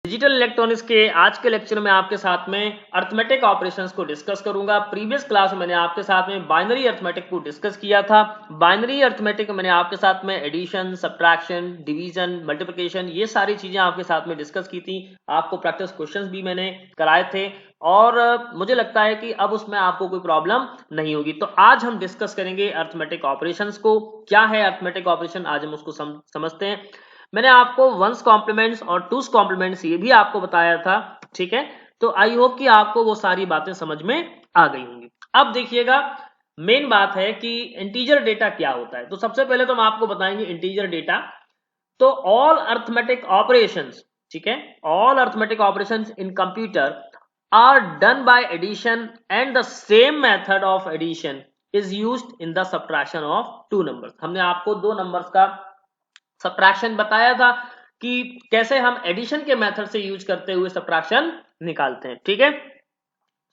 Digital electronics के आज के लेक्चर में आपके साथ में अर्थमेटिक ऑपरेशंस को डिस्कस करूंगा। प्रीवियस क्लास में मैंने आपके साथ में बाइनरी अर्थमेटिक को डिस्कस किया था। बाइनरी अर्थमेटिक में मैंने आपके साथ में एडिशन, सब्ट्रैक्शन, डिवीजन, मल्टीप्लिकेशन ये सारी चीजें आपके साथ में डिस्कस की थी। आपको प्रैक्टिस क्वेश्चंस भी मैंने कराए थे और मुझे लगता है कि अब उसमें आपको कोई प्रॉब्लम नहीं होगी। तो आज हम डिस्कस करेंगे अर्थमेटिक ऑपरेशंस को। क्या है अर्थमेटिक ऑपरेशन, आज हम उसको समझते हैं। मैंने आपको वंस कॉम्प्लीमेंट्स और टूस कॉम्प्लीमेंट्स ये भी आपको बताया था, ठीक है। तो आई होप कि आपको वो सारी बातें समझ में आ गई होंगी। अब देखिएगा, मेन बात है कि इंटीजर डेटा क्या होता है। तो सबसे पहले तो हम आपको बताएंगे इंटीजर डेटा। तो ऑल अर्थमेटिक ऑपरेशंस, ठीक है, all arithmetic operations in computer are done by addition and the same method of addition is used in the subtraction of two numbers. हमने आपको दो नंबर्स का सब्ट्रैक्शन बताया था कि कैसे हम एडिशन के मेथड से यूज करते हुए सब्ट्रैक्शन निकालते हैं, ठीक है।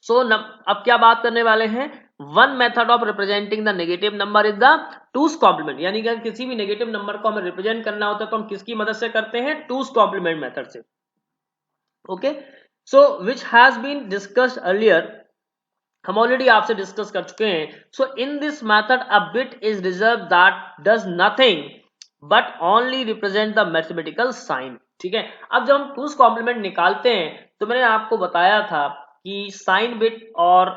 सो अब क्या बात करने वाले हैं, one method of representing the negative number is the two's complement. यानी कि किसी भी नेगेटिव नंबर को हमें रिप्रेजेंट करना होता है तो हम किसकी मदद से करते हैं, टूस कॉम्प्लीमेंट मेथड से। Okay, so which has been discussed earlier, हम ऑलरेडी आपसे डिस्कस कर चुके हैं। So in this method a bit is reserve that does nothing but only represent the mathematical sign, ठीक है। अब जब हम टूस कॉम्प्लीमेंट निकालते हैं तो मैंने आपको बताया था कि साइन बिट और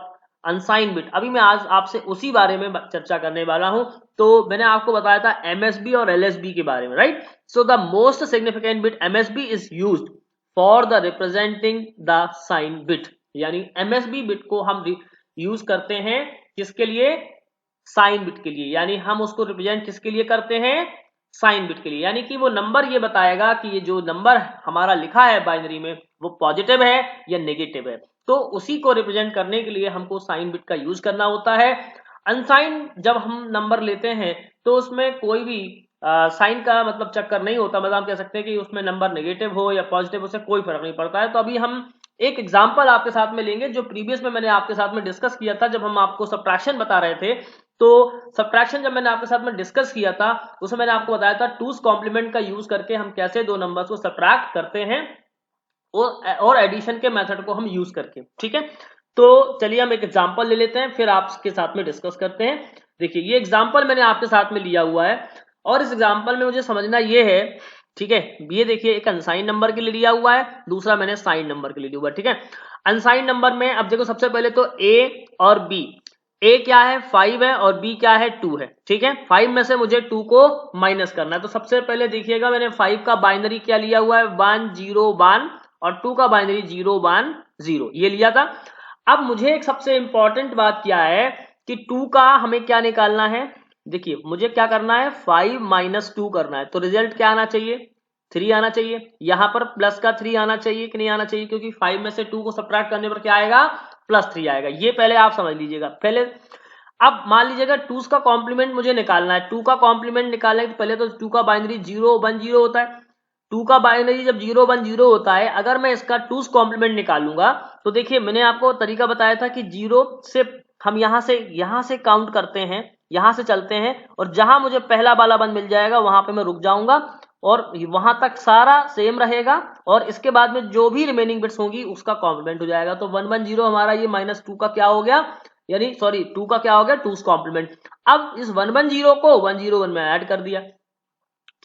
अनसाइन बिट, अभी मैं आज आपसे उसी बारे में चर्चा करने वाला हूं। तो मैंने आपको बताया था एमएसबी और एलएसबी के बारे में, right. So the most significant bit MSB is used for the representing the sign bit. यानी एमएसबी बिट को हम यूज करते हैं किसके लिए, साइन बिट के लिए। यानी हम उसको रिप्रेजेंट किसके लिए करते हैं, साइन बिट के लिए। यानी कि वो नंबर ये बताएगा कि ये जो नंबर हमारा लिखा है बाइनरी में वो पॉजिटिव है या नेगेटिव है। तो उसी को रिप्रेजेंट करने के लिए हमको साइन बिट का यूज करना होता है। अनसाइन जब हम नंबर लेते हैं तो उसमें कोई भी साइन का मतलब चक्कर नहीं होता। मतलब हम कह सकते हैं कि उसमें नंबर नेगेटिव हो या पॉजिटिव, उससे कोई फर्क नहीं पड़ता है। तो अभी हम एक एग्जांपल आपके साथ में लेंगे जो प्रीवियस में मैंने आपके साथ में डिस्कस किया था जब हम आपको सब्ट्रैक्शन बता रहे थे। तो सब्ट्रैक्शन जब मैंने आपके साथ में डिस्कस किया था उसमें मैंने आपको बताया था टूस कॉम्प्लीमेंट का यूज करके हम कैसे दो नंबर्स को सब्ट्रैक्ट करते हैं और एडिशन के मेथड को हम यूज करके, ठीक है। तो चलिए हम एक एग्जांपल ले लेते हैं फिर आपके साथ में डिस्कस करते हैं। देखिए ये एग्जांपल मैंने आपके साथ में लिया हुआ है और इस एग्जांपल में मुझे समझना ये है, ठीक है। ये देखिए एक अनसाइन नंबर के लिए लिया हुआ है, दूसरा मैंने साइन नंबर के लिए लिया हुआ है, ठीक है। अनसाइन नंबर में अब देखो सबसे पहले तो ए और बी। ए क्या है 5 है और बी क्या है 2 है, ठीक है। 5 में से मुझे 2 को माइनस करना है। तो सबसे पहले देखिएगा मैंने 5 का बाइनरी क्या लिया हुआ है 1 0 1 और 2 का बाइनरी 0 1 0 ये लिया था। अब मुझे एक सबसे इंपॉर्टेंट बात क्या है कि 2 का हमें क्या निकालना है। देखिए मुझे क्या करना है 5 माइनस 2 करना है। तो रिजल्ट क्या आना चाहिए, 3 आना चाहिए। यहां पर प्लस का 3 आना चाहिए कि नहीं आना चाहिए, क्योंकि 5 में से 2 को सब्ट्रैक्ट करने पर क्या आएगा, +3 आएगा। ये पहले आप समझ लीजिएगा पहले। अब मान लीजिएगा 2 का कॉम्प्लीमेंट मुझे निकालना है। 2 का कॉम्प्लीमेंट निकालने के पहले तो 2 का बाइनरी 0 1 0 होता है। 2 का बाइनरी जब 0 1 0 होता है, अगर मैं इसका 2's कॉम्प्लीमेंट निकालूंगा तो देखिए मैंने आपको तरीका बताया था कि 0 से हम यहां से काउंट करते हैं, यहां से चलते हैं और जहां मुझे पहला वाला 1 मिल जाएगा वहां पे मैं रुक जाऊंगा और वहां तक सारा सेम रहेगा और इसके बाद में जो भी रिमेनिंग बिट्स होंगी उसका कॉम्प्लीमेंट हो जाएगा। तो 1 1 0 हमारा ये -2 का क्या हो गया, यानी सॉरी 2 का क्या हो गया 2's कॉम्प्लीमेंट। अब इस 1 1 0 को 1 0 1 में ऐड कर दिया।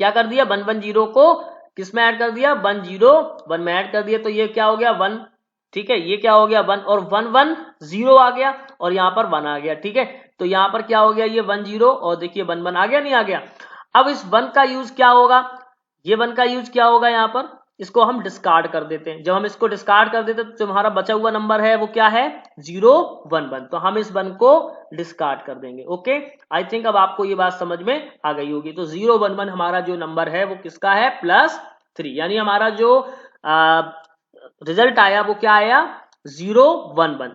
क्या कर दिया, 1 1 0 को किस में ऐड कर दिया, 1 0 1 में ऐड कर दिया। तो ये क्या हो गया 1, ठीक है। ये क्या हो गया 1 और 1 1 0 आ गया और यहां पर 1 आ गया, ठीक है। तो यहां पर क्या हो गया ये 1 0 और देखिए 1 1 आ गया, नहीं आ गया। अब इस 1 का यूज क्या होगा, ये 1 का यूज क्या होगा, यहां पर इसको हम डिस्कार्ड कर देते हैं। जब हम इसको डिस्कार्ड कर देते हैं तो तुम्हारा बचा हुआ नंबर है वो क्या है 0 1 1। तो हम इस 1 को डिस्कार्ड कर देंगे। ओके, आई थिंक अब आपको ये बात समझ में आ गई होगी। तो 0 1 1 हमारा जो नंबर है वो किसका है +3, यानी हमारा जो रिजल्ट आया वो क्या आया 0 1 1।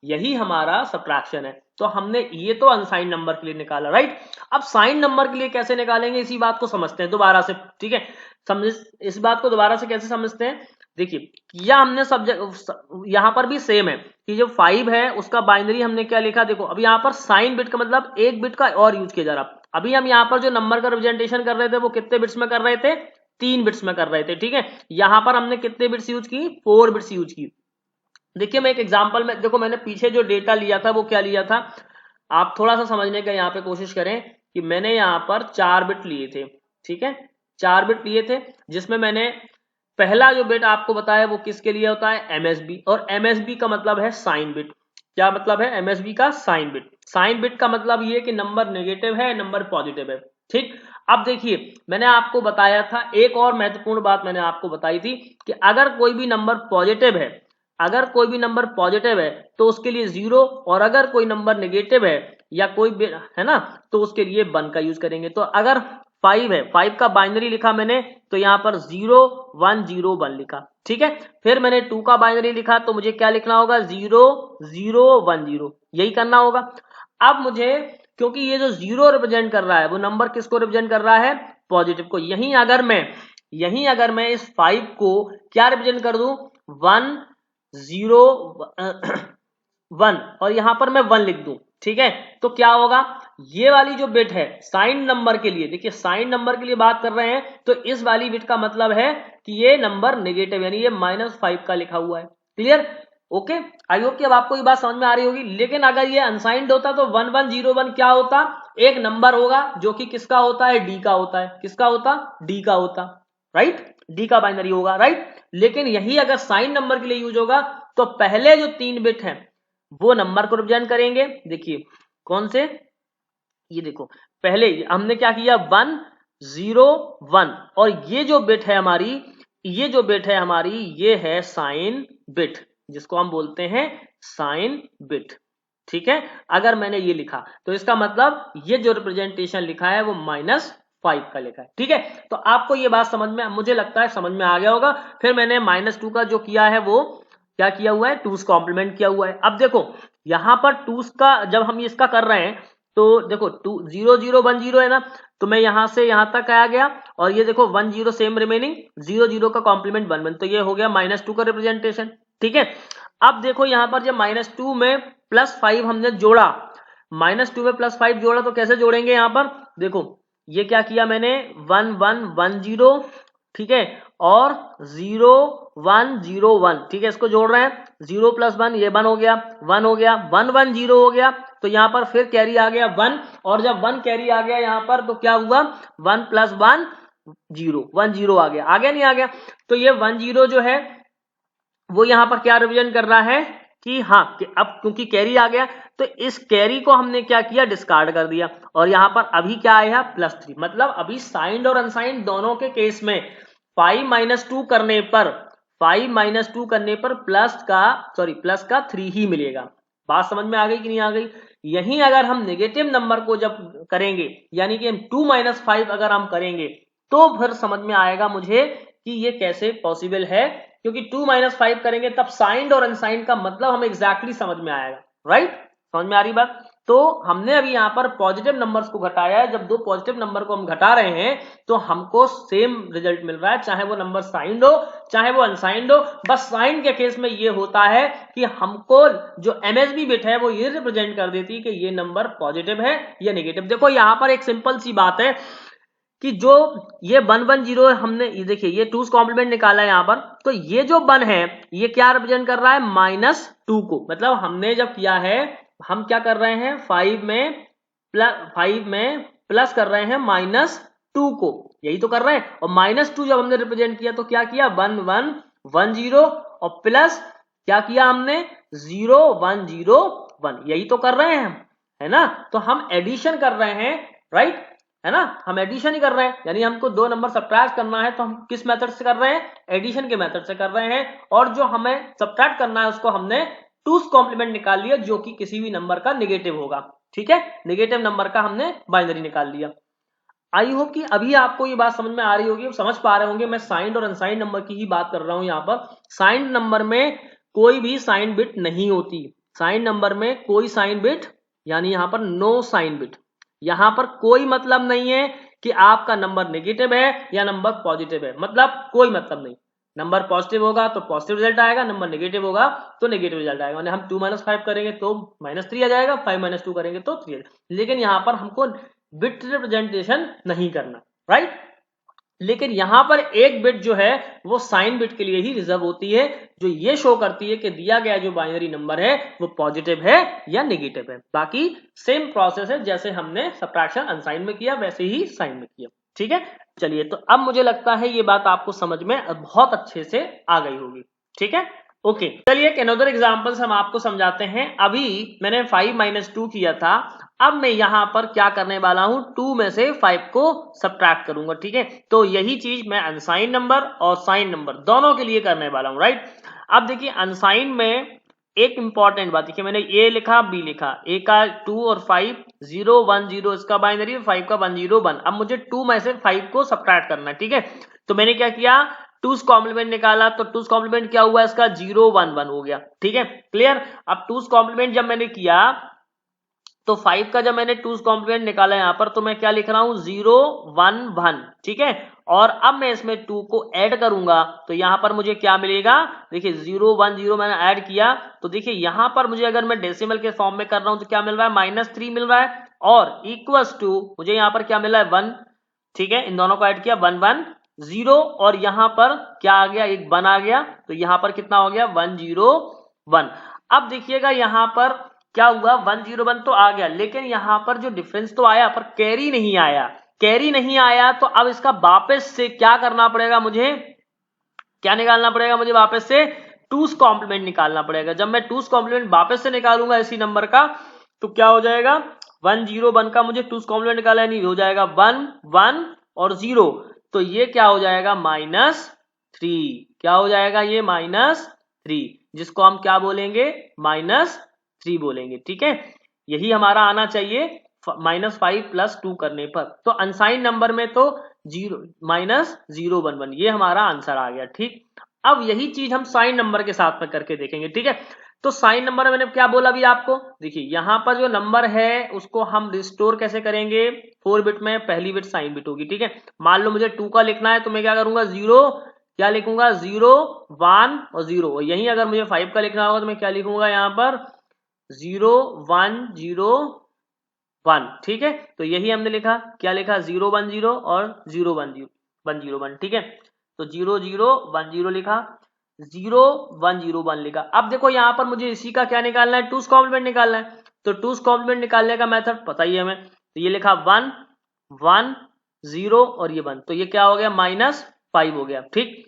यही हमारा सब्ट्रैक्शन है। तो हमने ये तो अनसाइन नंबर के लिए निकाला, राइट। अब साइन नंबर के लिए कैसे निकालेंगे इसी बात को समझते हैं दोबारा से, ठीक है। समझ इस बात को दोबारा से कैसे समझते हैं। देखिए या हमने सब्जेक्ट यहां पर भी सेम है कि जो 5 है उसका बाइनरी हमने क्या लिखा, देखो अब यहां पर साइन बिट का मतलब एक बिट का और यूज किया जा रहा। अभी हम यहां पर जो नंबर का रिप्रेजेंटेशन कर रहे थे वो कितने बिट्स में कर रहे थे 3 बिट्स में कर रहे थे, ठीक है। यहां पर हमने कितने बिट्स यूज की, 4 बिट्स यूज की। देखिए मैं एक एग्जांपल में, देखो मैंने पीछे जो डेटा लिया था वो क्या लिया था, आप थोड़ा सा समझने का यहाँ पे कोशिश करें कि मैंने यहाँ पर 4 बिट लिए थे, ठीक है, 4 बिट लिए थे, जिसमें मैंने पहला जो बिट आपको बताया वो किसके लिए होता है, एमएसबी, और एमएसबी का मतलब है साइन बिट। क्या मतलब है एमएसबी का, साइन बिट। साइन बिट का मतलब ये कि नंबर नेगेटिव है, नंबर पॉजिटिव है, ठीक। अब देखिए मैंने आपको बताया था, एक और महत्वपूर्ण बात मैंने आपको बताई थी कि अगर कोई भी नंबर पॉजिटिव है, अगर कोई भी नंबर पॉजिटिव है तो उसके लिए 0, और अगर कोई नंबर नेगेटिव है या कोई है ना, तो उसके लिए 1 का यूज करेंगे। तो अगर 5 है, 5 का बाइनरी लिखा मैंने, तो यहां पर 0 1 0 1 लिखा, ठीक है। फिर मैंने 2 का बाइनरी लिखा, तो मुझे क्या लिखना होगा, 0 0 1 0, यही करना होगा। अब मुझे, क्योंकि ये जो 0 रिप्रेजेंट कर रहा है वो नंबर किसको रिप्रेजेंट कर रहा है, पॉजिटिव को, यहीं अगर मैं इस 5 को क्या रिप्रेजेंट कर दूं, 1 0 1, और यहां पर मैं 1 लिख दूं, ठीक है। तो क्या होगा, ये वाली जो बिट है साइन नंबर के लिए, देखिए साइन नंबर के लिए बात कर रहे हैं, तो इस वाली बिट का मतलब है कि ये नंबर नेगेटिव, यानी ये -5 का लिखा हुआ है। Clear, okay. आई होप कि अब आपको ये बात समझ में आ रही होगी। लेकिन अगर ये अनसाइंड होता तो 1 1 0 1 क्या होता, एक नंबर होगा जो कि किसका होता है, डी का होता है। किसका होता, डी का होता, राइट, डी का बाइनरी होगा, राइट। लेकिन यही अगर साइन नंबर के लिए यूज होगा तो पहले जो 3 बिट हैं वो नंबर को रिप्रेजेंट करेंगे। देखिए कौन से, ये देखो पहले हमने क्या किया, 1 0 1, और ये जो बिट है हमारी, ये जो बिट है हमारी, ये है साइन बिट, जिसको हम बोलते हैं साइन बिट, ठीक है। अगर मैंने ये लिखा तो इसका मतलब ये जो रिप्रेजेंटेशन लिखा है वो -5 का लिखा है, ठीक है। तो आपको ये बात समझ में, मुझे लगता है समझ में आ गया होगा। फिर मैंने -2 का जो किया है वो क्या किया हुआ है, 2's कॉम्प्लीमेंट किया हुआ है। अब देखो यहां पर 2's का जब हम इसका कर रहे हैं तो देखो 2 0 0 1 0 है ना, तो मैं यहां से यहां तक आ गया, और ये देखो 1 0 सेम रिमेनिंग, 0 0 का कॉम्प्लीमेंट 1 1, तो ये हो गया -2 का रिप्रेजेंटेशन, ठीक है। अब देखो यहां पर जब -2 में +5 हमने जोड़ा, -2 में +5 जोड़ा, तो कैसे जोड़ेंगे, यहां पर देखो ये क्या किया मैंने, 1 1 1 0, ठीक है, और 0 1 0 1, ठीक है, इसको जोड़ रहे हैं, 0 + 1 ये 1 हो गया, 1 हो गया, 1 1 0 हो गया, तो यहां पर फिर कैरी आ गया 1, और जब 1 कैरी आ गया यहां पर तो क्या हुआ, 1 + 1 0, 1 0 आ गया, नहीं आ गया। तो ये 1 0 जो है वो यहां पर क्या रिप्रेजेंट कर रहा है कि हाँ कि अब क्योंकि कैरी आ गया तो इस कैरी को हमने क्या किया, डिस्कार्ड कर दिया, और यहां पर अभी क्या आया, +3, मतलब अभी साइंड और अनसाइंड दोनों के केस में 5 - 2 करने पर, 5 - 2 करने पर प्लस का 3 ही मिलेगा। बात समझ में आ गई कि नहीं आ गई। यहीं अगर हम नेगेटिव नंबर को जब करेंगे, यानी कि 2 - 5 अगर हम करेंगे, तो फिर समझ में आएगा मुझे कि ये कैसे पॉसिबल है, क्योंकि 2 - 5 करेंगे तब साइंड और अनसाइंड का मतलब हमें एग्जैक्टली समझ में आएगा, राइट, समझ में आ रही बात। तो हमने अभी यहां पर पॉजिटिव नंबर्स को घटाया है, जब दो पॉजिटिव नंबर को हम घटा रहे हैं तो हमको सेम रिजल्ट मिल रहा है, चाहे वो नंबर साइंड हो चाहे वो अनसाइंड हो। बस साइंड के केस में ये होता है कि हमको जो एमएसबी बिट है वो ये रिप्रेजेंट कर देती है कि ये नंबर पॉजिटिव है या नेगेटिव। देखो यहां पर एक सिंपल सी बात है कि जो ये 1 1 0 हमने, ये देखिए ये 2's कॉम्प्लीमेंट निकाला है यहां पर, तो ये जो 1 है ये क्या रिप्रेजेंट कर रहा है, -2 को, मतलब हमने जब किया है, हम क्या कर रहे हैं, 5 में प्लस कर रहे हैं -2 को, यही तो कर रहे हैं। और -2 जब हमने रिप्रेजेंट किया तो क्या किया, 1 1 1 0, और प्लस क्या किया हमने, 0 1 0 1, यही तो कर रहे हैं हम, है ना। तो हम एडिशन कर रहे हैं, राइट, है ना, हम एडिशन ही कर रहे हैं, यानी हमको दो नंबर सब्ट्रैक्ट करना है तो हम किस मेथड से कर रहे हैं, एडिशन के मेथड से कर रहे हैं। और जो हमें सब्ट्रैक्ट करना है उसको हमने 2's कॉम्प्लीमेंट निकाल लिया, जो कि किसी भी नंबर का नेगेटिव होगा, ठीक है, नेगेटिव नंबर का हमने बाइनरी निकाल लिया। आई होप कि अभी आपको ये बात समझ में आ रही होगी, समझ पा रहे होंगे। मैं साइंड और अनसाइंड नंबर की ही बात कर रहा हूं यहाँ पर। साइंड नंबर में कोई भी साइन बिट नहीं होती, साइंड नंबर में कोई साइन बिट, यानी यहाँ पर नो साइन बिट। यहां पर कोई मतलब नहीं है कि आपका नंबर नेगेटिव है या नंबर पॉजिटिव है, मतलब कोई मतलब नहीं। नंबर पॉजिटिव होगा तो पॉजिटिव रिजल्ट आएगा, नंबर नेगेटिव होगा तो नेगेटिव रिजल्ट आएगा। हम 2 - 5 करेंगे तो -3 आ जाएगा, 5 - 2 करेंगे तो 3 आ जाएगा। लेकिन यहां पर हमको बिट रिप्रेजेंटेशन नहीं करना, राइट। लेकिन यहां पर एक बिट जो है वो साइन बिट के लिए ही रिजर्व होती है, जो ये शो करती है कि दिया गया जो बाइनरी नंबर है वो पॉजिटिव है या नेगेटिव है। बाकी सेम प्रोसेस है, जैसे हमने सबट्रैक्शन अनसाइन में किया वैसे ही साइन में किया। ठीक है, चलिए तो अब मुझे लगता है ये बात आपको समझ में बहुत अच्छे से आ गई होगी। ठीक है, ओके चलिए एक अनदर एग्जांपल्स हम आपको समझाते हैं। अभी मैंने 5 - 2 किया था, अब मैं यहां पर क्या करने वाला हूं, 2 में से 5 को सब्ट्रैक्ट करूंगा। ठीक है, तो यही चीज मैं अनसाइन नंबर और साइन नंबर दोनों के लिए करने वाला हूं, राइट। अब देखिए अनसाइन में एक इंपॉर्टेंट बात, देखिए मैंने ए लिखा बी लिखा, ए का 2 और 5 0 1 0 इसका बाइनरी, 5 का 1 0 1। अब मुझे 2 में से 5 को सब्ट्रैक्ट करना है। ठीक है, तो मैंने क्या किया, 2's कॉम्प्लीमेंट निकाला, तो 2's कॉम्प्लीमेंट क्या हुआ इसका 0 1 1 हो गया। ठीक है, क्लियर। अब 2's कॉम्प्लीमेंट जब मैंने किया तो 5 का जब मैंने 2's कॉम्प्लीमेंट निकाला यहां पर, तो मैं क्या लिख रहा हूं 0 1 1। ठीक है, और अब मैं इसमें 2 को ऐड करूंगा तो यहां पर मुझे क्या मिलेगा, देखिए 0 1 0 मैंने ऐड किया, तो देखिए यहां पर मुझे अगर मैं डेसिमल के फॉर्म में कर रहा हूं तो क्या मिल रहा है -3 मिल रहा है, और इक्वल्स टू मुझे यहां पर क्या मिला है 1। ठीक है, इन दोनों को ऐड किया 1 1 0, और यहां पर क्या आ गया, एक 1 आ गया, तो यहां पर कितना हो गया 1 0 1। अब देखिएगा यहां पर क्या हुआ 1 0 1 तो आ गया, लेकिन यहां पर जो डिफरेंस तो आया पर कैरी नहीं आया। कैरी नहीं आया तो अब इसका वापस से क्या करना पड़ेगा, मुझे क्या निकालना पड़ेगा, मुझे वापस से 2's कॉम्प्लीमेंट निकालना पड़ेगा। जब मैं 2's कॉम्प्लीमेंट वापस से निकालूंगा इसी नंबर का, तो क्या हो जाएगा 1 0 1 का मुझे 2's कॉम्प्लीमेंट निकाला नहीं, हो जाएगा 1 1 और 0, तो ये क्या हो जाएगा -3। क्या हो जाएगा ये -3, जिसको हम क्या बोलेंगे -3 बोलेंगे। ठीक है, यही हमारा आना चाहिए -5 + 2 करने पर। तो अनसाइन नंबर में तो 0 -0 1 1 ये हमारा आंसर आ गया। ठीक, अब यही चीज हम साइन नंबर के साथ में करके देखेंगे। ठीक है, तो साइन नंबर में मैंने क्या बोला अभी आपको, देखिए यहां पर जो नंबर है उसको हम रिस्टोर कैसे करेंगे, 4 बिट में पहली बिट साइन बिट होगी। ठीक है, मान लो मुझे 2 का लिखना है तो मैं क्या करूंगा 0 क्या लिखूंगा 0 1 और 0, यही अगर मुझे 5 का लिखना होगा तो मैं क्या लिखूंगा यहां पर 0 1 0 1। ठीक है, तो यही हमने लिखा, क्या लिखा 0 1 0 और 0 1 0 1 0 1। ठीक है, तो 0 0 1 0 लिखा, 0 1 0 1 लिखा। अब देखो यहां पर मुझे इसी का क्या निकालना है, 2's कॉम्प्लीमेंट निकालना है। तो 2's कॉम्प्लीमेंट निकालने का मेथड पता ही है हमें, तो ये लिखा 1 1 0 और ये 1, तो ये क्या हो गया -5 हो गया। ठीक,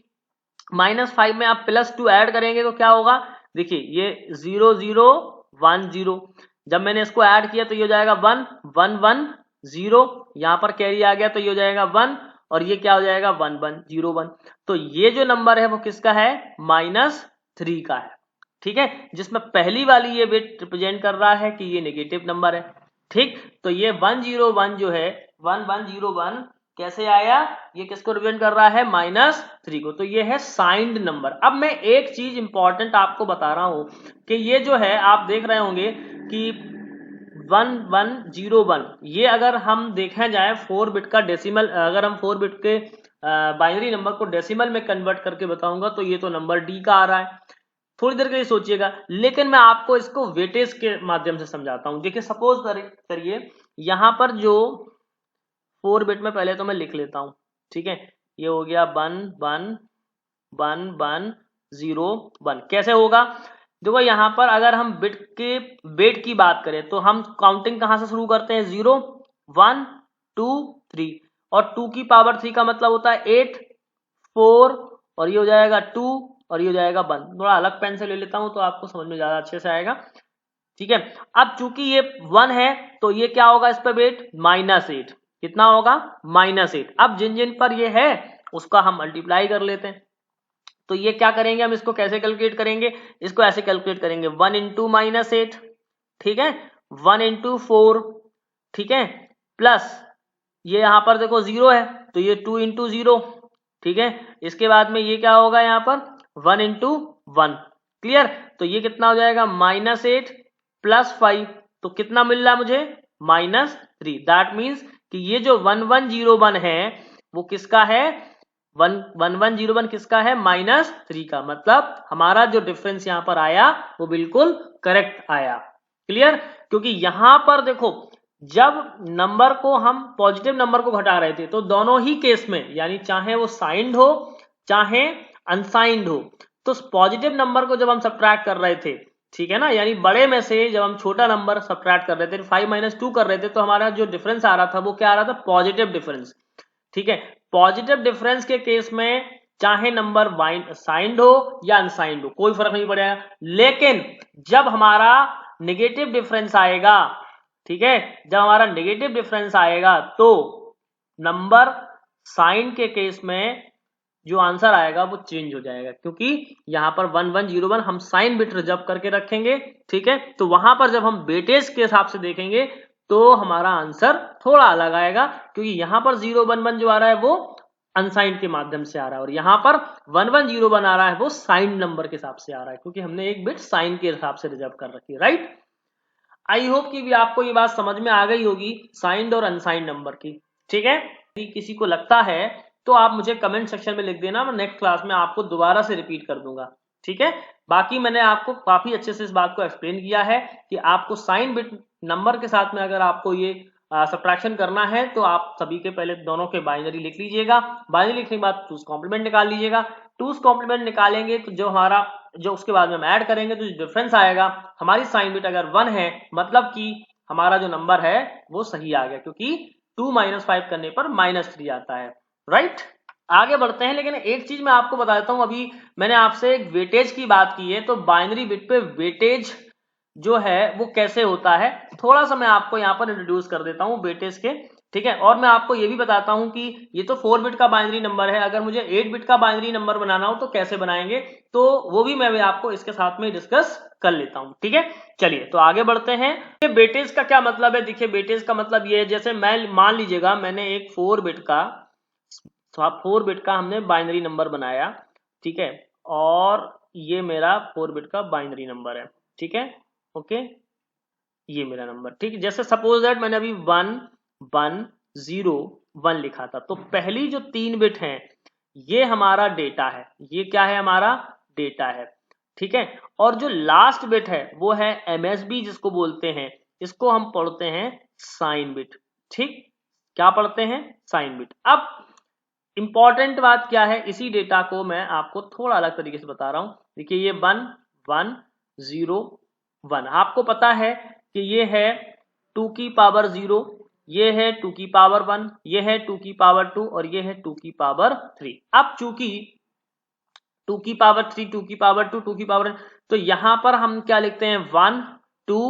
-5 में आप +2 ऐड करेंगे तो क्या होगा, देखिए ये 0 0 1 0, जब मैंने इसको ऐड किया तो ये हो जाएगा 1 1 1 0, यहां पर कैरी आ गया तो ये हो जाएगा 1, और ये क्या हो जाएगा 1 1 0 1। तो ये जो नंबर है वो किसका है -3 का है। ठीक है, जिसमें पहली वाली ये बिट रिप्रेजेंट कर रहा है कि ये नेगेटिव नंबर है। ठीक, तो ये 1 0 1 जो है 1 1 0 1 कैसे आया, ये किसको रिप्रेजेंट कर रहा है -3 को, तो ये है साइंड नंबर। अब मैं एक चीज इंपॉर्टेंट आपको बता रहा हूं कि ये जो है आप देख रहे होंगे कि 1 1 0 1, ये अगर हम देखा जाए 4 बिट का डेसिमल, अगर हम 4 बिट के बाइनरी नंबर को डेसिमल में कन्वर्ट करके बताऊंगा तो ये तो नंबर डी का आ रहा है। थोड़ी देर के लिए सोचिएगा, लेकिन मैं आपको इसको वेटेज के माध्यम से समझाता हूं। देखिए सपोज करिए यहां पर जो 4 बिट में पहले तो मैं लिख लेता हूं। ठीक है, ये हो गया 1 1 1 1 0 1। कैसे होगा, देखो यहां पर अगर हम बिट की बात करें तो हम काउंटिंग कहां से शुरू करते हैं 0 1 2 3, और 2 की पावर 3 का मतलब होता है 8 4, और ये हो जाएगा 2 और ये हो जाएगा 1। थोड़ा अलग पेन से ले लेता हूं तो आपको समझ में ज्यादा अच्छे से आएगा। ठीक है, अब चूंकि ये 1 है तो ये क्या होगा इस पर वेट -8, कितना होगा -8। अब जिन जिन पर ये है उसका हम मल्टीप्लाई कर लेते हैं, तो ये क्या करेंगे हम इसको कैसे कैलकुलेट करेंगे, इसको ऐसे कैलकुलेट करेंगे 1 इंटू -8, ठीक है 1 इंटू 4, ठीक है, प्लस ये यहां पर देखो 0 है तो ये 2 इंटू 0, ठीक है, इसके बाद में ये क्या होगा यहां पर 1 इंटू 1, क्लियर। तो ये कितना हो जाएगा -8 + 5, तो कितना मिल रहा है मुझे -3। दैट मीन्स कि ये जो 1101 है वो किसका है 1101 किसका है -3 का, मतलब हमारा जो डिफरेंस यहां पर आया वो बिल्कुल करेक्ट आया, क्लियर। क्योंकि यहां पर देखो जब नंबर को हम पॉजिटिव नंबर को घटा रहे थे तो दोनों ही केस में, यानी चाहे वो साइंड हो चाहे अनसाइंड हो, तो पॉजिटिव नंबर को जब हम सब्ट्रैक्ट कर रहे थे, ठीक है ना, यानी बड़े में से जब हम छोटा नंबर सब्ट्रैक्ट कर रहे थे 5 - 2 कर रहे थे, तो हमारा जो डिफरेंस आ रहा था वो क्या आ रहा था, पॉजिटिव डिफरेंस। ठीक है, पॉजिटिव डिफरेंस के केस में चाहे नंबर साइंड हो या अनसाइंड हो कोई फर्क नहीं पड़ेगा, लेकिन जब हमारा नेगेटिव डिफरेंस आएगा, ठीक है, जब हमारा नेगेटिव डिफरेंस आएगा तो नंबर साइन के केस में जो आंसर आएगा वो चेंज हो जाएगा, क्योंकि यहां पर 1101 हम साइन बिट रिजर्व करके रखेंगे। ठीक है, तो वहां पर जब हम वेटेज के हिसाब से देखेंगे तो हमारा आंसर थोड़ा अलग आएगा, क्योंकि यहां पर 011 जो आ रहा है वो अनसाइंड के माध्यम से आ रहा है, और यहां पर 1101 आ रहा है वो साइन नंबर के हिसाब से आ रहा है, क्योंकि हमने एक बिट साइन के हिसाब से रिजर्व कर रखी है। राइट, आई होप कि भी आपको ये बात समझ में आ गई होगी साइंड और अनसाइंड नंबर की। ठीक है, यदि किसी को लगता है तो आप मुझे कमेंट सेक्शन में लिख देना, मैं नेक्स्ट क्लास में आपको दोबारा से रिपीट कर दूंगा। ठीक है, बाकी मैंने आपको काफी अच्छे से इस बात को एक्सप्लेन किया है कि आपको साइन बिट नंबर के साथ में अगर आपको ये सब्ट्रैक्शन करना है तो आप सभी के पहले दोनों के बाइनरी लिख लीजिएगा, बाइनरी लिखने के बाद टूस कॉम्प्लीमेंट निकाल लीजिएगा, टूस कॉम्प्लीमेंट निकालेंगे तो जो उसके बाद में हम ऐड करेंगे तो जो डिफरेंस आएगा, हमारी साइन बिट अगर 1 है मतलब कि हमारा जो नंबर है वो सही आ गया, क्योंकि 2 - 5 करने पर -3 आता है। राइट, आगे बढ़ते हैं, लेकिन एक चीज मैं आपको बता देता हूं, अभी मैंने आपसे एक वेटेज की बात की है, तो बाइनरी बिट पे वेटेज जो है वो कैसे होता है थोड़ा सा मैं आपको यहाँ पर इंट्रोड्यूस कर देता हूँ वेटेज के। ठीक है, और मैं आपको ये भी बताता हूँ कि ये तो 4 बिट का बाइनरी नंबर है, अगर मुझे 8 बिट का बाइनरी नंबर बनाना हो तो कैसे बनाएंगे, तो वो भी मैं आपको इसके साथ में डिस्कस कर लेता हूँ। ठीक है, चलिए तो आगे बढ़ते हैं। वेटेज का क्या मतलब है, देखिए वेटेज का मतलब ये है, जैसे मैं मान लीजिएगा मैंने एक 4 बिट का हमने बाइनरी नंबर बनाया। ठीक है, और ये मेरा 4 बिट का बाइनरी नंबर है। ठीक है, ओके, ये मेरा नंबर। ठीक है, जैसे सपोज दैट मैंने अभी 1 1 0 1 लिखा था, तो पहली जो 3 बिट हैं ये हमारा डेटा है, ये क्या है, हमारा डेटा है। ठीक है, और जो लास्ट बिट है वो है एमएसबी जिसको बोलते हैं, इसको हम पढ़ते हैं साइन बिट। ठीक, क्या पढ़ते हैं, साइन बिट। अब इंपॉर्टेंट बात क्या है, इसी डेटा को मैं आपको थोड़ा अलग तरीके से बता रहा हूं। देखिए ये 1 1 0 1, आपको पता है कि ये है 2 की पावर 0, ये है 2 की पावर 1, ये है 2 की पावर 2 और ये है 2 की पावर 3। अब चूंकि 2 की पावर 3 2 की पावर 2 2 की पावर, तो यहां पर हम क्या लिखते हैं 1 2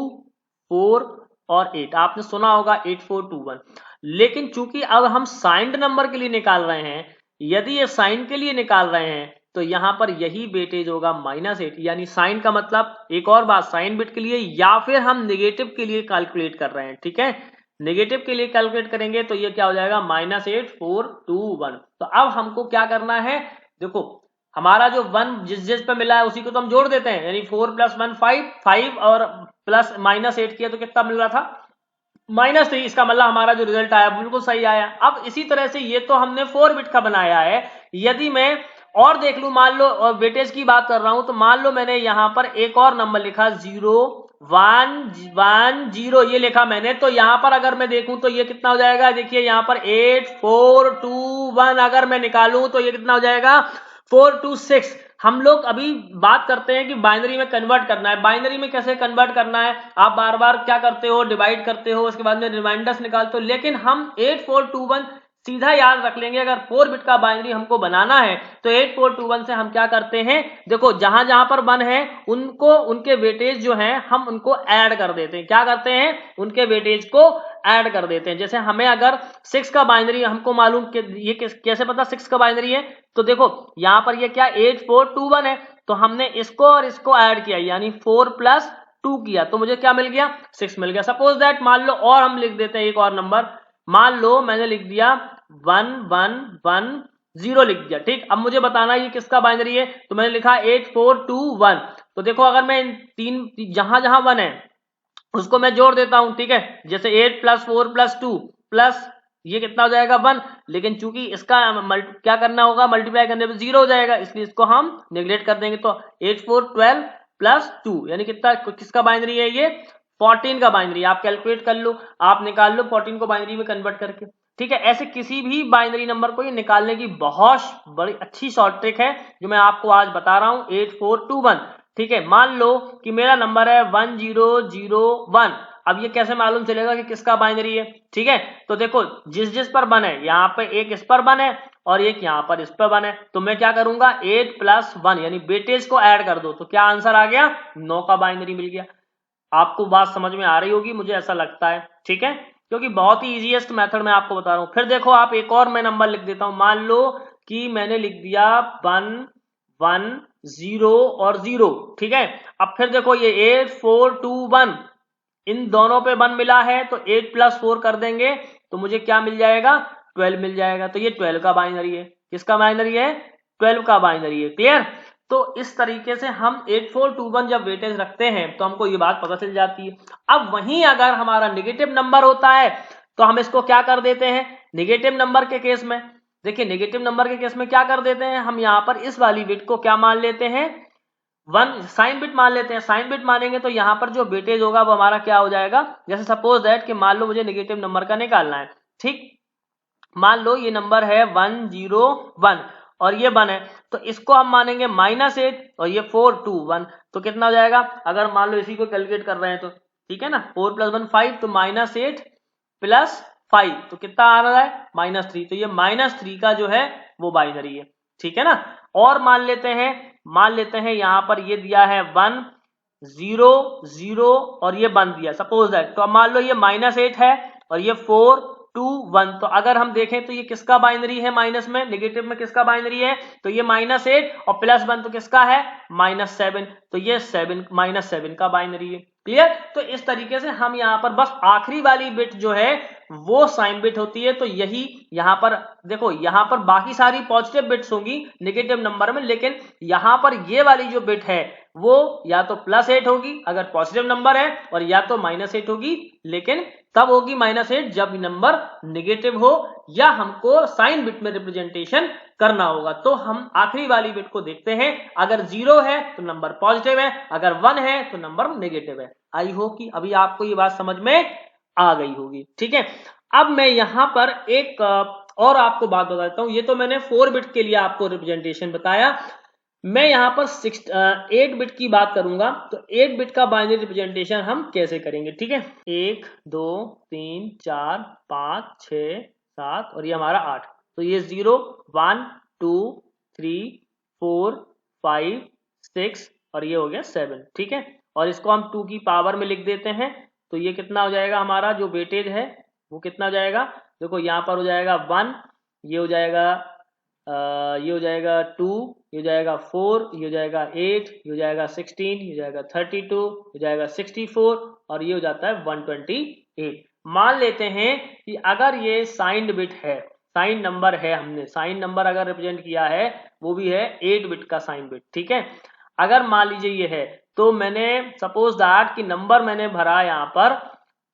4 और 8, आपने सुना होगा 8 4 2 1। लेकिन चूंकि अब हम साइंड नंबर के लिए निकाल रहे हैं, यदि ये साइन के लिए निकाल रहे हैं तो यहां पर यही वेटेज होगा -8, यानी साइन का मतलब, एक और बात, साइन बिट के लिए या फिर हम नेगेटिव के लिए कैलकुलेट कर रहे हैं। ठीक है, नेगेटिव के लिए कैलकुलेट करेंगे तो ये क्या हो जाएगा -8 4 2 1। तो अब हमको क्या करना है, देखो हमारा जो 1 जिस पे मिला है उसी को तो हम जोड़ देते हैं, यानी 4 + 1 5 5 और प्लस -8 किया तो कितना मिल रहा था, -3। इसका मतलब हमारा जो रिजल्ट आया बिल्कुल सही आया। अब इसी तरह से ये तो हमने 4 बिट का बनाया है, यदि मैं और देख लू, मान लो और वेटेज की बात कर रहा हूं, तो मान लो मैंने यहां पर एक और नंबर लिखा 0 1 1 0 ये लिखा मैंने, तो यहां पर अगर मैं देखूं तो ये कितना हो जाएगा, देखिए यहां पर 8 4 2 1 अगर मैं निकालूं तो ये कितना हो जाएगा 4 2 6। हम लोग अभी बात करते हैं कि बाइनरी में कन्वर्ट करना है, बाइनरी में कैसे कन्वर्ट करना है, आप बार बार क्या करते हो, डिवाइड करते हो, उसके बाद में रिमाइंडर्स निकालते हो, लेकिन हम 8 4 2 1 सीधा याद रख लेंगे। अगर 4 बिट का बाइनरी हमको बनाना है तो 8 4 2 1 से हम क्या करते हैं, देखो जहां जहां पर 1 है उनको, उनके वेटेज जो है हम उनको ऐड कर देते हैं। क्या करते हैं, उनके वेटेज को ऐड कर देते हैं। जैसे हमें अगर 6 का बाइनरी हमको मालूम कि ये कैसे पता 6 का बाइनरी है, तो देखो यहां पर ये क्या 8 4 2 1 है, तो हमने इसको और इसको ऐड किया, यानी 4 + 2 किया, तो मुझे क्या मिल गया 6 मिल गया। सपोज दैट मान लो और हम लिख देते हैं एक और नंबर, मान लो मैंने लिख दिया 1 1 1 0 लिख दिया। ठीक, अब मुझे बताना ये किसका बाइनरी है, तो मैंने लिखा 8 4 2 1। तो देखो अगर मैं इन तीन जहां जहां 1 है उसको मैं जोड़ देता हूं। ठीक है, जैसे 8 + 4 + 2 प्लस ये कितना हो जाएगा 1, लेकिन चूंकि इसका क्या करना होगा, मल्टीप्लाई करने पे 0 हो जाएगा, इसलिए इसको हम नेग्लेक्ट कर देंगे। तो 8 4 12 + 2 यानी कितना, किसका बाइनरी है ये 14 का बाइनरी, आप कैलकुलेट कर लो, आप निकाल लो 14 को बाइनरी में कन्वर्ट करके, ठीक है। ऐसे किसी भी बाइनरी नंबर को ये निकालने की बहुत बड़ी अच्छी शॉर्ट ट्रिक है जो मैं आपको आज बता रहा हूं, 8421, ठीक है। मान लो कि मेरा नंबर है 1001, अब ये कैसे मालूम चलेगा कि किसका बाइनरी है, ठीक है। तो देखो जिस जिस पर 1 है, यहाँ पे एक इस पर 1 है और एक यहाँ पर इस पर 1 है, तो मैं क्या करूंगा 8 + 1 यानी वेटेज को ऐड कर दो, तो क्या आंसर आ गया, 9 का बाइनरी मिल गया। आपको बात समझ में आ रही होगी, मुझे ऐसा लगता है, ठीक है, क्योंकि बहुत ही इजीएस्ट मेथड मैं आपको बता रहा हूं। फिर देखो आप एक और मैं नंबर लिख देता हूं, मान लो कि मैंने लिख दिया 1 1 0 और 0, ठीक है। अब फिर देखो ये 8 4 2 1, इन दोनों पे 1 मिला है तो 8 + 4 कर देंगे तो मुझे क्या मिल जाएगा, 12 मिल जाएगा। तो ये 12 का बाइनरी है, किसका बाइनरी है, 12 का बाइनरी है। क्लियर। तो इस तरीके से हम 8421 जब वेटेज रखते हैं तो हमको ये बात पता चल जाती है। अब वहीं अगर हमारा नेगेटिव नंबर होता है तो हम इसको क्या कर देते हैं, नेगेटिव नंबर के केस में, देखिए नेगेटिव नंबर के केस में क्या कर देते हैं, हम यहाँ पर इस वाली बिट को क्या मान लेते हैं, 1 साइन बिट मान लेते हैं। साइन बिट मानेंगे तो यहाँ पर जो वेटेज होगा वो हमारा क्या हो जाएगा, जैसे सपोज दैट कि मान लो मुझे नेगेटिव नंबर का निकालना है, ठीक। मान लो ये नंबर है 101 और ये 1 है, तो इसको हम मानेंगे -8 और ये 421, तो कितना हो जाएगा, अगर मान लो इसी को कैलकुलेट कर रहे हैं तो ठीक है ना, 4 + 1 5, तो -8 + 5 तो कितना आ रहा है, -3, तो ये -3 का जो है वो बाइनरी है, ठीक है ना। और मान लेते हैं यहाँ पर ये दिया है 1 0 0 और ये 1 दिया सपोज दैट, तो अब मान लो ये -8 है और ये 4 2 1, तो अगर हम देखें तो ये किसका बाइनरी है, माइनस में नेगेटिव में किसका बाइनरी है, तो ये -8 और +1 तो किसका है, -7, तो ये -7 का बाइनरी है। क्लियर। तो इस तरीके से हम यहाँ पर बस आखिरी वाली बिट जो है वो साइन बिट होती है, तो यही यहाँ पर देखो, यहाँ पर बाकी सारी पॉजिटिव बिट्स होंगी नेगेटिव नंबर में, लेकिन यहाँ पर ये वाली जो बिट है वो या तो +8 होगी अगर पॉजिटिव नंबर है, और या तो -8 होगी, लेकिन तब होगी -8 जब नंबर नेगेटिव हो या हमको साइन बिट में रिप्रेजेंटेशन करना होगा। तो हम आखिरी वाली बिट को देखते हैं, अगर 0 है तो नंबर पॉजिटिव है, अगर 1 है तो नंबर नेगेटिव है। आई होप कि अभी आपको ये बात समझ में आ गई होगी, ठीक है। अब मैं यहां पर एक और आपको बात बता देता हूं, ये तो मैंने 4 बिट के लिए आपको रिप्रेजेंटेशन बताया, मैं यहां पर 8 बिट की बात करूंगा, तो 8 बिट का बाइनरी रिप्रेजेंटेशन हम कैसे करेंगे, ठीक है। 1 2 3 4 5 6 7 और ये हमारा 8, तो ये 0 1 2 3 4 5 6 और ये हो गया 7, ठीक है। और इसको हम 2 की पावर में लिख देते हैं, तो ये कितना हो जाएगा, हमारा जो वेटेज है वो कितना हो जाएगा, देखो यहाँ पर हो जाएगा 1, ये हो जाएगा ये हो जाएगा 2, ये हो जाएगा 4, ये हो जाएगा 8, ये हो जाएगा 16, ये हो जाएगा 32, ये हो जाएगा 64 और ये हो जाता है 128। मान लेते हैं कि अगर ये साइंड बिट है, साइन नंबर है, हमने साइन नंबर अगर रिप्रेजेंट किया है वो भी है 8 बिट का साइन बिट, ठीक है। अगर मान लीजिए ये है, तो मैंने सपोज दैट कि नंबर मैंने भरा यहाँ पर,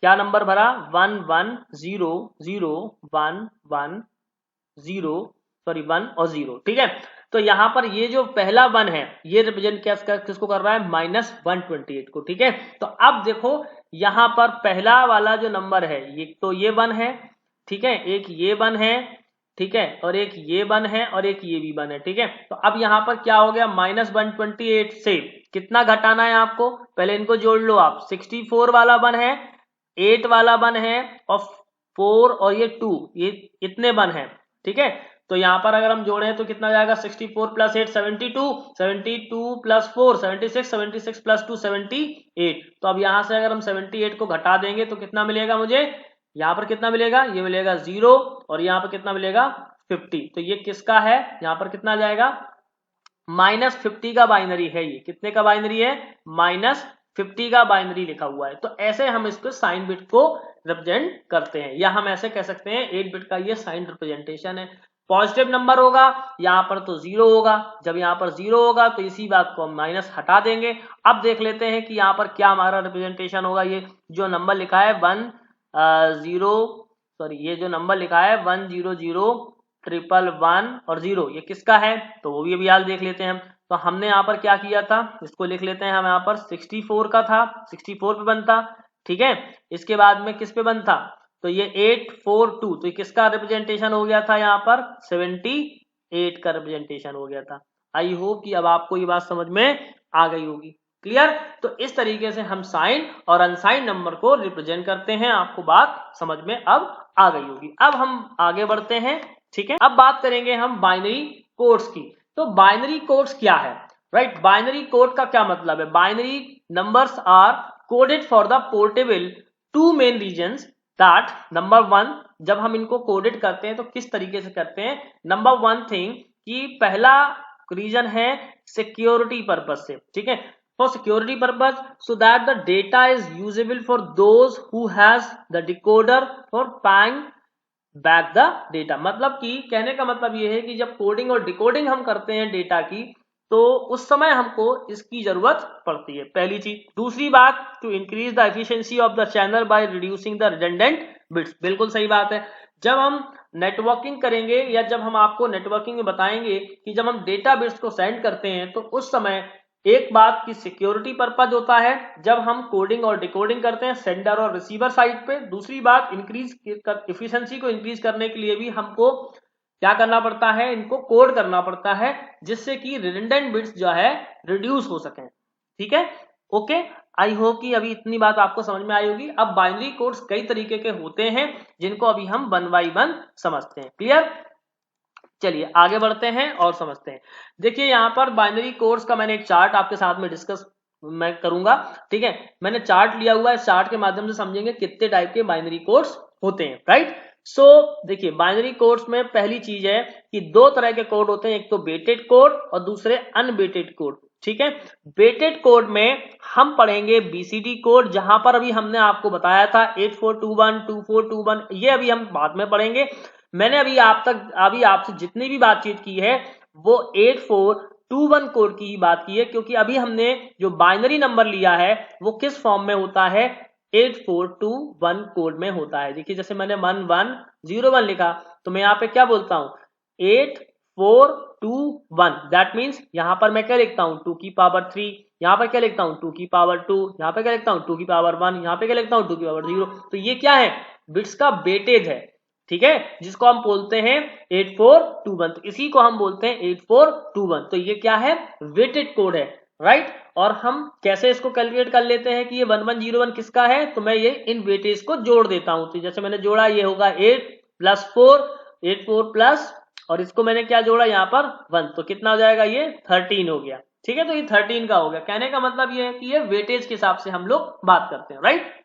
क्या नंबर भरा, 1 1 0 0 1 1 0 सॉरी 1 और 0, ठीक है। तो यहाँ पर ये जो पहला 1 है ये रिप्रेजेंट किसको कर रहा है, -128 को, ठीक है। तो अब देखो यहाँ पर पहला वाला जो नंबर है ये तो ये 1 है, ठीक है, एक ये 1 है, ठीक है, और एक ये 1 है और एक ये भी 1 है, ठीक है। तो अब यहाँ पर क्या हो गया, -128 से कितना घटाना है आपको, पहले इनको जोड़ लो आप, 64 वाला 1 है, 8 वाला 1 है और 4 और ये 2, ये इतने 1 है, ठीक है। तो यहाँ पर अगर हम जोड़ें तो कितना जाएगा, 64 + 8 72, 72 + 4 76, 76 + 2 78। तो अब यहाँ से अगर हम 78 को घटा देंगे तो कितना मिलेगा मुझे, यहाँ पर कितना मिलेगा, ये मिलेगा 0 और यहाँ पर कितना मिलेगा 50। तो ये किसका है, यहाँ पर कितना जाएगा, -50 का बाइनरी है, ये कितने का बाइनरी है, -50 का बाइनरी लिखा हुआ है। तो ऐसे हम इसको साइन बिट को रिप्रेजेंट करते हैं, या हम ऐसे कह सकते हैं 8 बिट का ये साइन रिप्रेजेंटेशन है। पॉजिटिव नंबर होगा यहाँ पर तो 0 होगा, जब यहाँ पर 0 होगा तो इसी बात को हम माइनस हटा देंगे। अब देख लेते हैं कि यहाँ पर क्या हमारा रिप्रेजेंटेशन होगा, ये जो नंबर लिखा है ये जो नंबर लिखा है 1 0 0 1 1 और 0, ये किसका है, तो वो भी अभी आज देख लेते हैं हम। तो हमने यहाँ पर क्या किया था, इसको लिख लेते हैं हम, यहाँ पर 64 का था, 64 पे बनता, ठीक है। इसके बाद में किस पे बंद था, तो ये 842, तो किसका रिप्रेजेंटेशन हो गया था, यहाँ पर 78 का रिप्रेजेंटेशन हो गया था। आई होप कि अब आपको ये बात समझ में आ गई होगी। क्लियर। तो इस तरीके से हम साइन और अनसाइन नंबर को रिप्रेजेंट करते हैं। आपको बात समझ में अब आ गई होगी। अब हम आगे बढ़ते हैं, ठीक है। अब बात करेंगे हम बाइनरी कोड्स की। तो बाइनरी कोड्स क्या है, राइट। बाइनरी कोड का क्या मतलब है, binary numbers are coded for the portable two main reasons that number one, जब हम इनको कोडेड करते हैं तो किस तरीके से करते हैं। नंबर वन थिंग कि पहला रीजन है सिक्योरिटी पर्पज से, ठीक है, for security purpose so that the data is usable for those who has the decoder for pang back the data. मतलब कि कहने का मतलब ये है कि जब कोडिंग और डिकोडिंग हम करते हैं डेटा की, तो उस समय हमको इसकी जरूरत पड़ती है, पहली चीज। दूसरी बात, to increase the efficiency of the channel by reducing the redundant bits. बिल्कुल सही बात है। जब हम नेटवर्किंग करेंगे या जब हम आपको नेटवर्किंग में बताएंगे कि जब हम डेटा बिट्स को सेंड करते हैं तो उस समय एक बात की सिक्योरिटी पर्पज होता है जब हम कोडिंग और डिकोडिंग करते हैं सेंडर और रिसीवर साइड पे। दूसरी बात, इंक्रीज एफिशिएंसी को इंक्रीज करने के लिए भी हमको क्या करना पड़ता है, इनको कोड करना पड़ता है जिससे कि रिडंडेंट बिट्स जो है रिड्यूस हो सके, ठीक है। ओके, आई होप कि अभी इतनी बात आपको समझ में आई होगी। अब बाइनरी कोड्स कई तरीके के होते हैं जिनको अभी हम वन बाई वन समझते हैं। क्लियर। चलिए आगे बढ़ते हैं और समझते हैं। देखिए यहाँ पर बाइनरी कोड्स का मैंने एक चार्ट आपके साथ में डिस्कस मैं करूंगा, ठीक है। मैंने चार्ट लिया हुआ है, इस चार्ट के माध्यम से समझेंगे कितने टाइप के बाइनरी कोड्स होते हैं, राइट। सो देखिए बाइनरी कोड्स में पहली चीज है कि दो तरह के कोड होते हैं, एक तो वेटेड कोड और दूसरे अनवेटेड कोड, ठीक है। वेटेड कोड में हम पढ़ेंगे बीसीडी कोड, जहां पर अभी हमने आपको बताया था 8421 2421, ये अभी हम बाद में पढ़ेंगे। मैंने अभी आपसे जितनी भी बातचीत की है वो 8421 कोड की ही बात की है, क्योंकि अभी हमने जो बाइनरी नंबर लिया है वो किस फॉर्म में होता है, 8421 कोड में होता है। देखिए जैसे मैंने 1101 लिखा तो मैं यहाँ पे क्या बोलता हूँ, 8421, दैट मीन्स यहाँ पर मैं क्या लिखता हूँ 2 की पावर 3, यहाँ पर क्या लिखता हूँ 2 की पावर 2, यहाँ पे क्या लिखता हूँ 2 की पावर 1, यहाँ पे क्या लिखता हूँ 2 की पावर 0। तो ये क्या है, बिट्स का वेटेज है, ठीक है, जिसको हम बोलते हैं 8421। तो इसी को हम बोलते हैं 8421। तो ये क्या है, वेटेड कोड है, राइट। और हम कैसे इसको कैलकुलेट कर लेते हैं कि ये 1101 किसका है, तो मैं ये इन वेटेज को जोड़ देता हूं। तो जैसे मैंने जोड़ा, ये होगा 8 + 4, 84 प्लस, और इसको मैंने क्या जोड़ा यहाँ पर 1, तो कितना हो जाएगा, ये 13 हो गया, ठीक है। तो ये 13 का हो गया। कहने का मतलब ये है कि ये वेटेज के हिसाब से हम लोग बात करते हैं, राइट।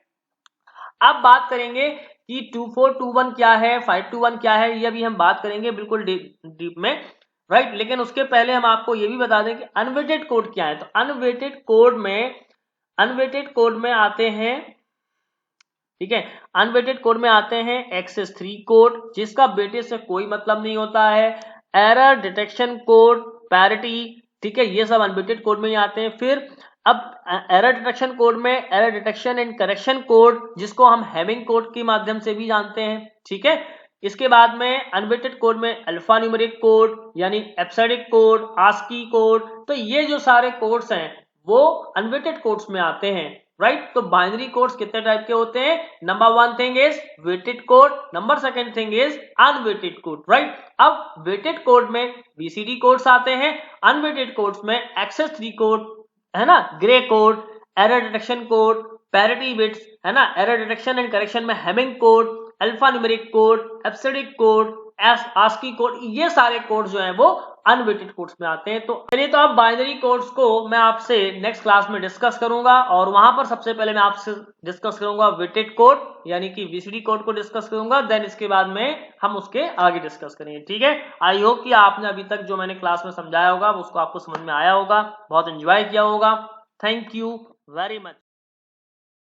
अब बात करेंगे कि 2421 क्या है, 521 क्या है, ये अभी हम बात करेंगे बिल्कुल डीप में, राइट। लेकिन उसके पहले हम आपको ये भी बता दें कि अनवेटेड कोड क्या है। तो अनवेटेड कोड में आते हैं, ठीक है, अनवेटेड कोड में आते हैं एक्सेस 3 कोड, जिसका वेटेज से कोई मतलब नहीं होता है, एरर डिटेक्शन कोड, पैरिटी, ठीक है, ये सब अनवेटेड कोड में ही आते हैं। फिर अब एरर डिटेक्शन कोड में error detection and correction code, जिसको हम हैमिंग कोड के माध्यम से भी जानते हैं, ठीक है। इसके बाद में अनवेटेड कोड में अल्फा न्यूमेरिक कोड यानी एब्सिडिक कोड, आस्की कोड, तो ये जो सारे कोड्स हैं वो अनवेटेड कोड्स में आते हैं, राइट। तो बाइनरी कोड्स कितने टाइप के होते हैं, number one thing is weighted code, number second thing is unweighted code, right. अब वेटेड कोड में बीसीडी कोड्स आते हैं, अनवेटेड कोड्स में एक्सेस 3 कोड है ना, Gray code, error detection code, parity bits है ना, एरर डिटेक्शन एंड करेक्शन में Hamming code, alpha numeric code, EBCDIC code, ASCII code, ये सारे कोड्स जो हैं वो अनवेटेड कोड्स में आते हैं। तो चलिए, तो अब बाइनरी कोड्स को मैं आपसे नेक्स्ट क्लास में डिस्कस करूंगा, और वहां पर सबसे पहले मैं आपसे डिस्कस करूंगा वेटेड कोड यानी कि बीसीडी कोड को डिस्कस करूंगा, देन इसके बाद में हम उसके आगे डिस्कस करेंगे, ठीक है। आई होप कि आपने अभी तक जो मैंने क्लास में समझाया होगा उसको आपको समझ में आया होगा, बहुत एंजॉय किया होगा। Thank you very much.